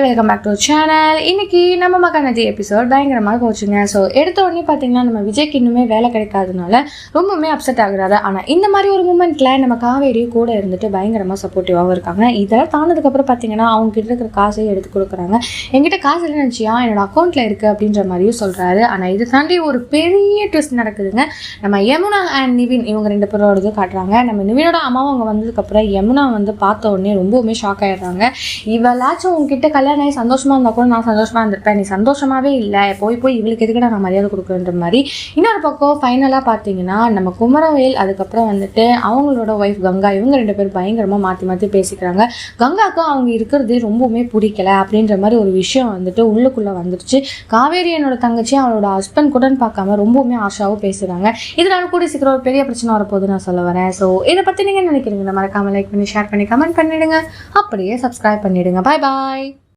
Welcome back to channel. இன்னைக்கு நம்ம Mahanadi episode பயங்கரமாக போச்சுங்க. ஸோ எடுத்த உடனே பார்த்தீங்கன்னா நம்ம விஜய்க்கு இன்னுமே வேலை கிடைக்காதனால ரொம்பவுமே அப்செட் ஆகுறாரு. ஆனால் இந்த மாதிரி ஒரு மூமெண்ட்டில் நம்ம காவேரி கூட இருந்துட்டு பயங்கரமாக சப்போர்ட்டிவாகவும் இருக்காங்க. இதெல்லாம் தானதுக்கப்புறம் பார்த்தீங்கன்னா அவங்க கிட்ட இருக்கிற காசையும் எடுத்து கொடுக்குறாங்க. என்கிட்ட காசு இல்லை நினச்சியா, என்னோட அக்கௌண்ட்டில் இருக்குது அப்படின்ற மாதிரியும் சொல்கிறாரு. ஆனால் இது தாண்டி ஒரு பெரிய ட்விஸ்ட் நடக்குதுங்க. நம்ம யமுனா அண்ட் நிவின் இவங்க 2 பேரோடது காட்டுறாங்க. நம்ம நிவினோட அம்மாவும் அவங்க வந்ததுக்கப்புறம் யமுனா பார்த்த உடனே ரொம்பவுமே ஷாக் ஆகிடுறாங்க. இவளாச்சும் உங்ககிட்ட கல்யாணம் ஆகி சந்தோஷமாக இருந்தால் கூட நான் சந்தோஷமாக இருந்திருப்பேன், நீ சந்தோஷமாகவே இல்லை, போய் இவளுக்கு எதுக்கிட்ட நான் மரியாதை கொடுக்குறன்ற மாதிரி. இன்னொரு பக்கம் ஃபைனலாக பார்த்தீங்கன்னா நம்ம குமரவேல் அதுக்கப்புறம் அவங்களோட ஒய்ஃப் கங்கா இவங்க 2 பேர் பயங்கரமாக மாற்றி பேசிக்கிறாங்க. கங்காவுக்கு அவங்க இருக்கிறதே ரொம்பவுமே பிடிக்கல அப்படின்ற மாதிரி ஒரு விஷயம் உள்ளுக்குள்ளே வந்துடுச்சு. காவேரி என்னோட தங்கச்சி அவளோட ஹஸ்பண்ட் கூட பார்க்காம ரொம்பவுமே ஆஷாவும் பேசுகிறாங்க. இதனால கூட சீக்கிரம் ஒரு பெரிய பிரச்சனை வரப்போகுது நான் சொல்ல வரேன். ஸோ இதை பற்றி நீங்கள் நினைக்கிறீங்க, மறக்காமல் லைக் பண்ணி ஷேர் பண்ணி கமெண்ட் பண்ணிவிடுங்க. அப்படியே சப்ஸ்கிரைப் பண்ணிவிடுங்க. பாய் பாய்.